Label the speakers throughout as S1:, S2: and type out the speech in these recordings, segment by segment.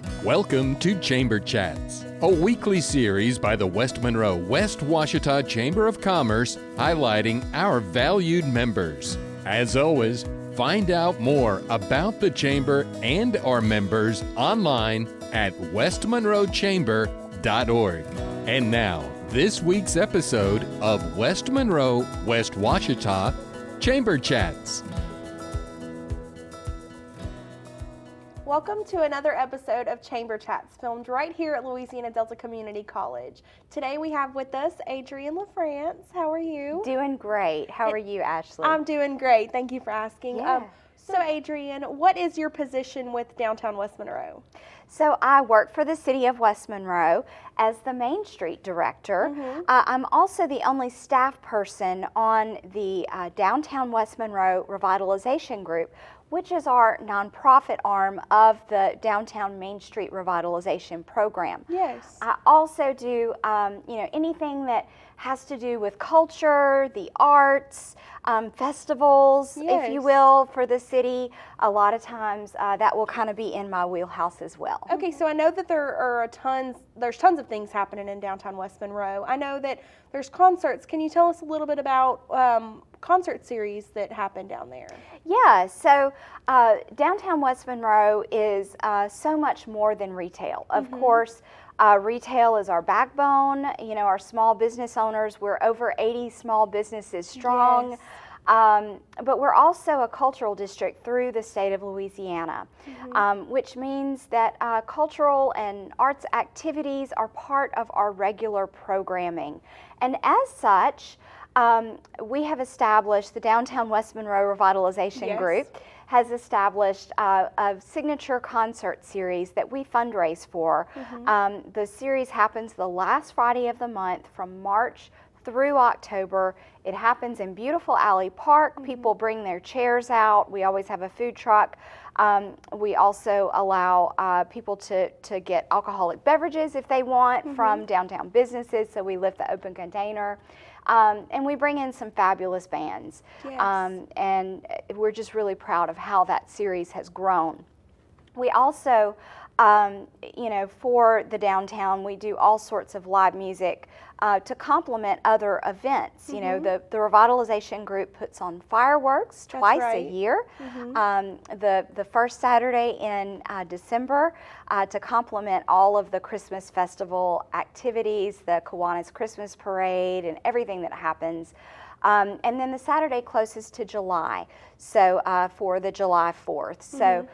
S1: Welcome to Chamber Chats, a weekly series by the West Monroe West Washita Chamber of Commerce highlighting our valued members. As always, find out more about the Chamber and our members online at westmonroechamber.org. And now, this week's episode of West Monroe West Washita Chamber Chats.
S2: Welcome to another episode of Chamber Chats, filmed right here at Louisiana Delta Community College. Today we have with us Adrienne LaFrance. How are you?
S3: Doing great. How are you, Ashley?
S2: I'm doing great. Thank you for asking.
S3: Yeah.
S2: So Adrienne, what is your position with Downtown West Monroe?
S3: So I work for the City of West Monroe as the Main Street Director. I'm also the only staff person on the Downtown West Monroe Revitalization Group, which is our nonprofit arm of the Downtown Main Street Revitalization Program.
S2: Yes.
S3: I also do, anything that has to do with culture, the arts, festivals, if you will, for the city. A lot of times that will kind of be in my wheelhouse as well.
S2: Okay, so I know that there's tons of things happening in Downtown West Monroe. I know that there's concerts. Can you tell us a little bit about concert series that happen down there?
S3: Yeah, so Downtown West Monroe is so much more than retail. Of course, retail is our backbone. You know, our small business owners, we're over 80 small businesses strong.
S2: Yes.
S3: But we're also a cultural district through the state of Louisiana, which means that cultural and arts activities are part of our regular programming. And as such, we have established, the Downtown West Monroe Revitalization Group has established a signature concert series that we fundraise for. The series happens the last Friday of the month from March through October. It happens in beautiful Alley Park. People bring their chairs out. We always have a food truck. We also allow people to get alcoholic beverages if they want from downtown businesses, so we lift the open container. And we bring in some fabulous bands.
S2: Yes.
S3: And we're just really proud of how that series has grown. We also, for the downtown, we do all sorts of live music to complement other events. You know, the revitalization group puts on fireworks twice a year. The first Saturday in December to complement all of the Christmas festival activities, the Kiwanis Christmas Parade, and everything that happens. And then the Saturday closest to July, so for the July 4th. So,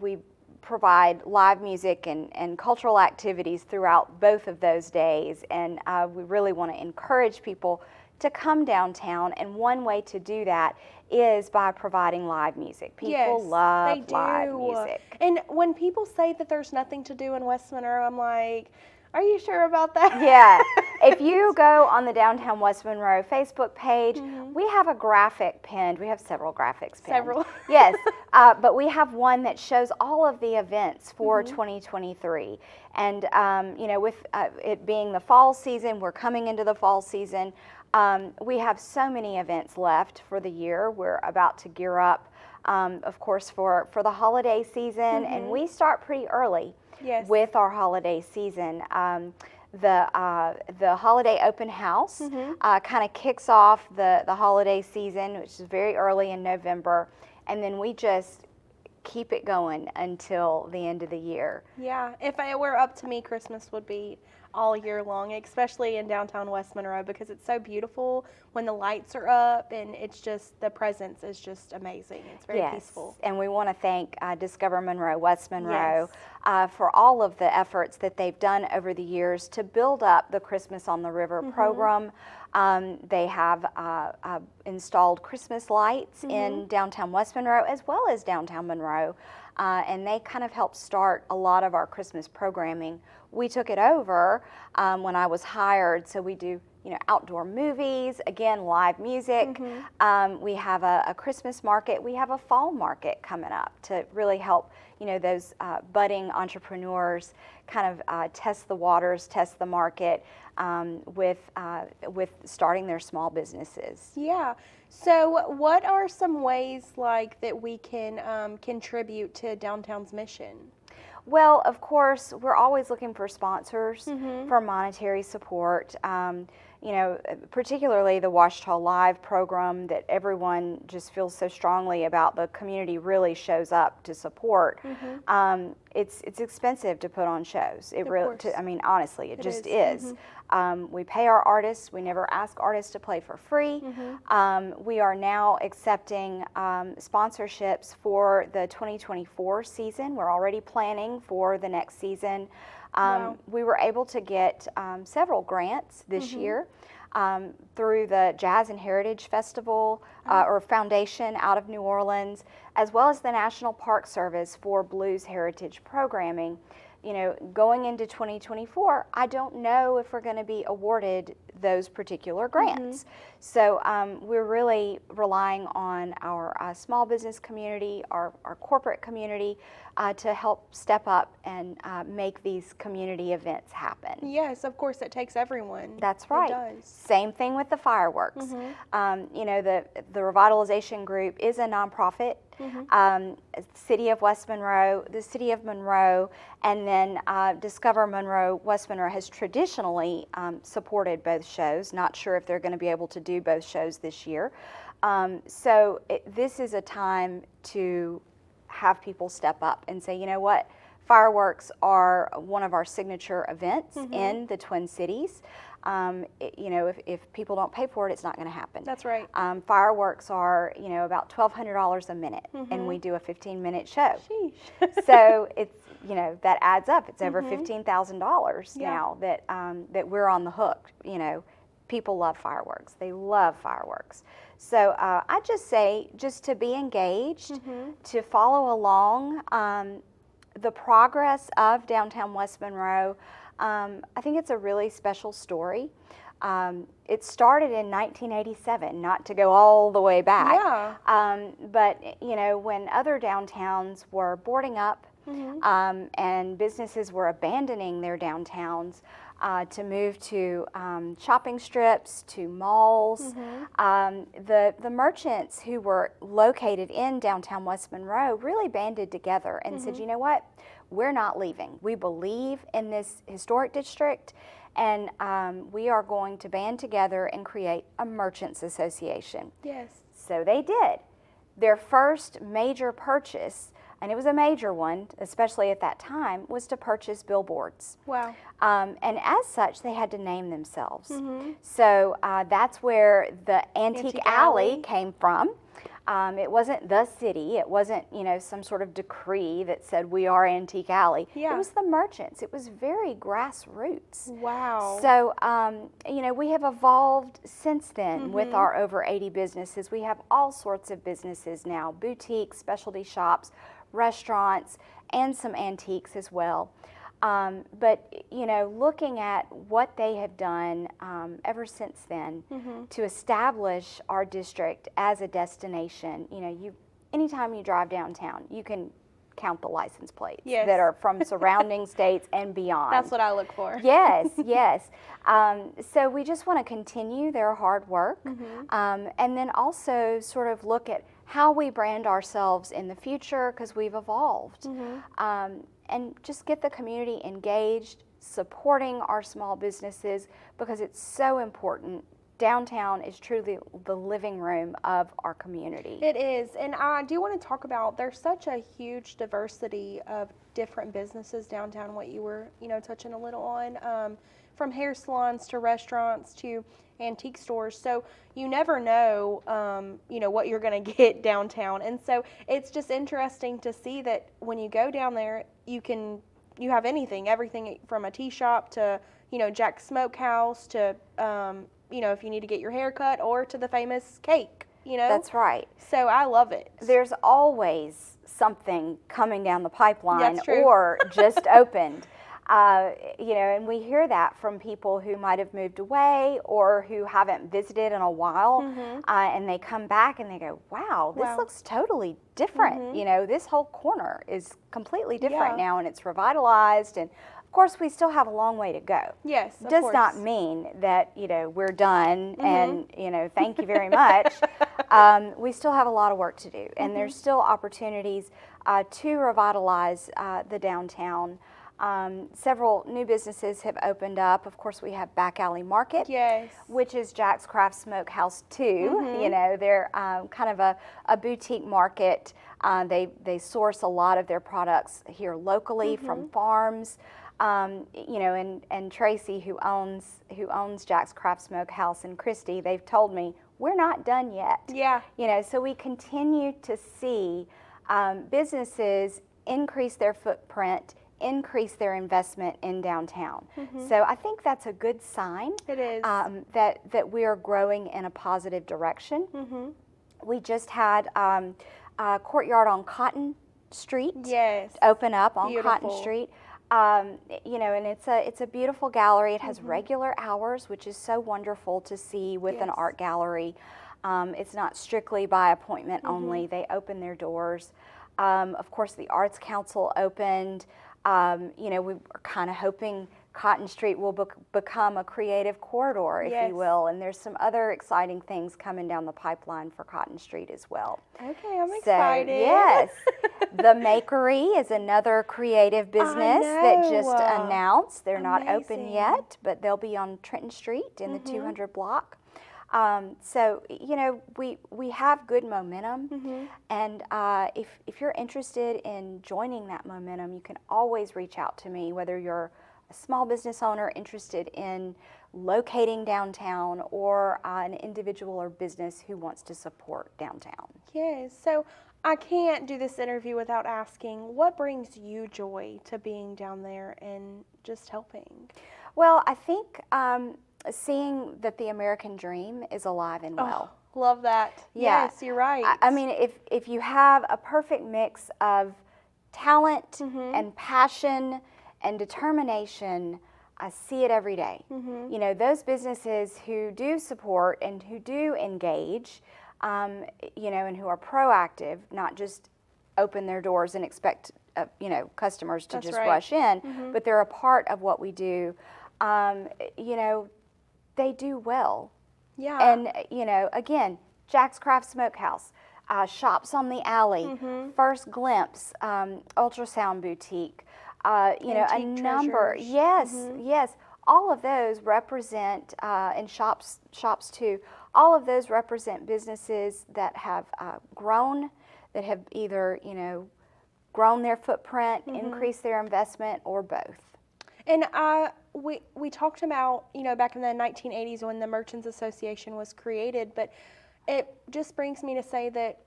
S3: we provide live music and cultural activities throughout both of those days, and we really want to encourage people to come downtown, and one way to do that is by providing live music. People love live music.
S2: And when people say that there's nothing to do in West Monroe, I'm like, are you sure about that?
S3: Yeah. If you go on the Downtown West Monroe Facebook page, we have a graphic pinned. We have several graphics pinned.
S2: Several.
S3: Yes. But we have one that shows all of the events for 2023. And, with it being the fall season, we're coming into the fall season. We have so many events left for the year. We're about to gear up, of course, for the holiday season. And we start pretty early.
S2: Yes.
S3: With our holiday season. The holiday open house kind of kicks off the holiday season, which is very early in November, and then we just keep it going until the end of the year.
S2: Yeah, if it were up to me, Christmas would be all year long, especially in downtown West Monroe, because it's so beautiful when the lights are up, and it's just, the presence is just amazing. It's very peaceful.
S3: And we want to thank Discover Monroe West Monroe for all of the efforts that they've done over the years to build up the Christmas on the River program. They have installed Christmas lights in downtown West Monroe as well as downtown Monroe, and they kind of helped start a lot of our Christmas programming. We took it over when I was hired, so we do outdoor movies, again, live music. We have a Christmas market. We have a fall market coming up to really help those budding entrepreneurs kind of test the waters, test the market with starting their small businesses.
S2: Yeah. So what are some ways that we can contribute to downtown's mission?
S3: Well, of course, we're always looking for sponsors for monetary support. You know, particularly the Ouachita Live program that everyone just feels so strongly about. The community really shows up to support. It's expensive to put on shows. It really, I mean, honestly, it just is. We pay our artists. We never ask artists to play for free. We are now accepting sponsorships for the 2024 season. We're already planning for the next season. We were able to get several grants this year through the Jazz and Heritage Festival or Foundation out of New Orleans, as well as the National Park Service for Blues Heritage Programming. You know, going into 2024, I don't know if we're going to be awarded those particular grants. So we're really relying on our small business community, our corporate community, to help step up and make these community events happen.
S2: Yes, of course, it takes everyone.
S3: That's right.
S2: It does.
S3: Same thing with the fireworks. You know, the revitalization group is a nonprofit. City of West Monroe, the City of Monroe, and then Discover Monroe, West Monroe has traditionally supported both shows. Not sure if they're going to be able to do both shows this year. So this is a time to have people step up and say, you know what, fireworks are one of our signature events in the Twin Cities. You know, if people don't pay for it, it's not going to happen.
S2: That's right.
S3: Fireworks are, you know, about $1,200 a minute, and we do a 15-minute show.
S2: Sheesh.
S3: So it's, you know, that adds up. It's over $15,000 now that that we're on the hook. You know, people love fireworks. They love fireworks. So I just say, just to be engaged, to follow along the progress of downtown West Monroe. I think it's a really special story. It started in 1987, not to go all the way back. But, you know, when other downtowns were boarding up and businesses were abandoning their downtowns to move to shopping strips, to malls, the merchants who were located in downtown West Monroe really banded together and said, you know what? We're not leaving. We believe in this historic district, and we are going to band together and create a merchants association.
S2: Yes.
S3: So they did. Their first major purchase, and it was a major one, especially at that time, was to purchase billboards.
S2: Wow.
S3: And as such, they had to name themselves. So that's where the Antique Alley came from. It wasn't the city. It wasn't, you know, some sort of decree that said we are Antique Alley. It was the merchants. It was very grassroots.
S2: Wow.
S3: So, you know, we have evolved since then with our over 80 businesses. We have all sorts of businesses now, boutiques, specialty shops, restaurants, and some antiques as well. But, you know, looking at what they have done ever since then to establish our district as a destination, you know, anytime you drive downtown, you can count the license plates that are from surrounding states and beyond.
S2: That's what I look for.
S3: Yes, yes. So we just want to continue their hard work and then also sort of look at how we brand ourselves in the future, because we've evolved. And just get the community engaged, supporting our small businesses, because it's so important. Downtown is truly the living room of our community.
S2: It is, and I do want to talk about, there's such a huge diversity of different businesses downtown, what you were, you know, touching a little on, from hair salons to restaurants to antique stores. So you never know, you know, what you're going to get downtown. And so it's just interesting to see that when you go down there, you have everything from a tea shop to, you know, Jack's Smokehouse to, you know, if you need to get your hair cut, or to the famous cake, you know.
S3: That's right.
S2: So I love it.
S3: There's always something coming down the pipeline
S2: That's true.
S3: or just opened. And we hear that from people who might have moved away or who haven't visited in a while, and they come back and they go, wow, this looks totally different. This whole corner is completely different now, and it's revitalized. And of course, we still have a long way to go.
S2: Yes, of
S3: does
S2: course.
S3: not mean that we're done and thank you very much. We still have a lot of work to do, and there's still opportunities to revitalize the downtown. Several new businesses have opened up. Of course, we have Back Alley Market, which is Jack's Craft Smokehouse too. They're kind of a boutique market. They source a lot of their products here locally from farms. And Tracy, who owns Jack's Craft Smokehouse, and Christy, they've told me we're not done yet. So we continue to see businesses increase their footprint, increase their investment in downtown. So I think that's a good sign.
S2: It is.
S3: That we are growing in a positive direction. We just had a courtyard on Cotton Street open up on Cotton Street. And it's a beautiful gallery. It has regular hours, which is so wonderful to see with an art gallery. It's not strictly by appointment only. They open their doors. Of course, the Arts Council opened. We were kind of hoping Cotton Street will become a creative corridor, if you will. And there's some other exciting things coming down the pipeline for Cotton Street as well.
S2: Okay, I'm excited.
S3: Yes. The Makery is another creative business that just announced. They're not open yet, but they'll be on Trenton Street in the 200 block. We have good momentum, and if you're interested in joining that momentum, you can always reach out to me, whether you're a small business owner interested in locating downtown or an individual or business who wants to support downtown.
S2: Yes, so I can't do this interview without asking, what brings you joy to being down there and just helping?
S3: Well, I think seeing that the American dream is alive and well.
S2: Oh, love that.
S3: Yeah.
S2: Yes, you're right.
S3: I mean, if you have a perfect mix of talent and passion and determination, I see it every day. Those businesses who do support and who do engage, and who are proactive, not just open their doors and expect, customers to just rush in, but they're a part of what we do. They do well.
S2: Yeah.
S3: And, again, Jack's Craft Smokehouse, Shops on the Alley, First Glimpse, Ultrasound Boutique, a number.
S2: Treasures.
S3: Yes. All of those represent, and shops too, all of those represent businesses that have grown, that have either, grown their footprint, increased their investment, or both.
S2: And we talked about, back in the 1980s when the Merchants Association was created, but it just brings me to say that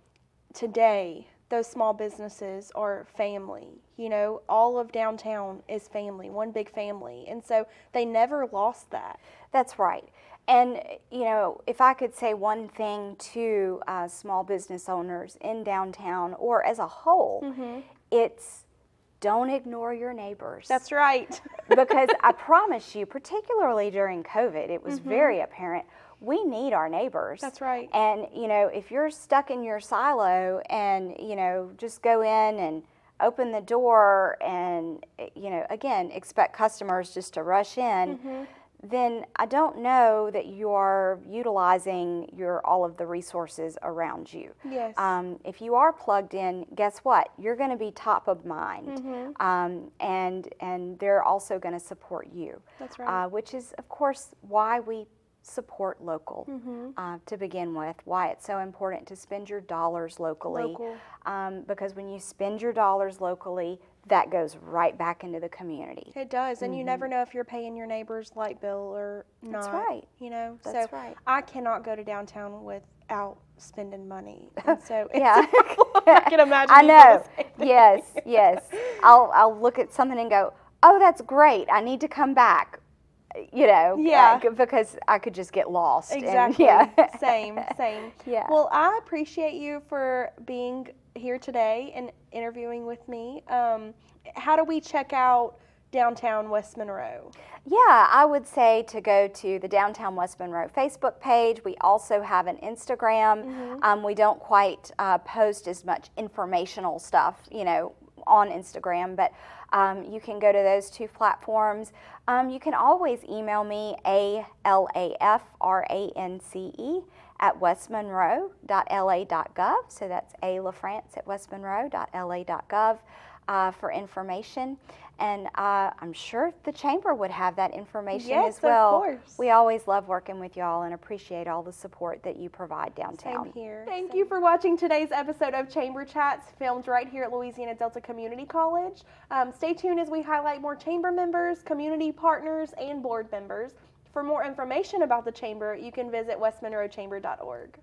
S2: today those small businesses are family. All of downtown is family, one big family. And so they never lost that.
S3: That's right. And, if I could say one thing to small business owners in downtown or as a whole, it's don't ignore your neighbors.
S2: That's right.
S3: Because I promise you, particularly during COVID, it was very apparent, we need our neighbors.
S2: That's right.
S3: And, if you're stuck in your silo and, just go in and open the door and, again, expect customers just to rush in, then I don't know that you're utilizing all of the resources around you.
S2: Yes.
S3: If you are plugged in, guess what? You're going to be top of mind, and they're also going to support you.
S2: That's right.
S3: Which is, of course, why we support local to begin with, why it's so important to spend your dollars locally. Because when you spend your dollars locally, that goes right back into the community.
S2: It does, and you never know if you're paying your neighbor's light bill or not.
S3: That's right.
S2: That's
S3: so right.
S2: I cannot go to downtown without spending money. And so
S3: yeah,
S2: I can imagine.
S3: I know. Yes. I'll look at something and go, oh, that's great. I need to come back. Because I could just get lost.
S2: Exactly. Same.
S3: Yeah.
S2: Well, I appreciate you for being here today and interviewing with me. How do we check out downtown West Monroe?
S3: Yeah, I would say to go to the Downtown West Monroe Facebook page. We also have an Instagram. We don't quite post as much informational stuff, on Instagram, but you can go to those two platforms. You can always email me, alafrance@westmonroe.la.gov. So that's alafrance@westmonroe.la.gov for information. And I'm sure the Chamber would have that information as well.
S2: Yes, of course.
S3: We always love working with y'all and appreciate all the support that you provide downtown.
S2: Same here. Thank you for watching today's episode of Chamber Chats, filmed right here at Louisiana Delta Community College. Stay tuned as we highlight more Chamber members, community partners, and board members. For more information about the Chamber, you can visit westmonroechamber.org.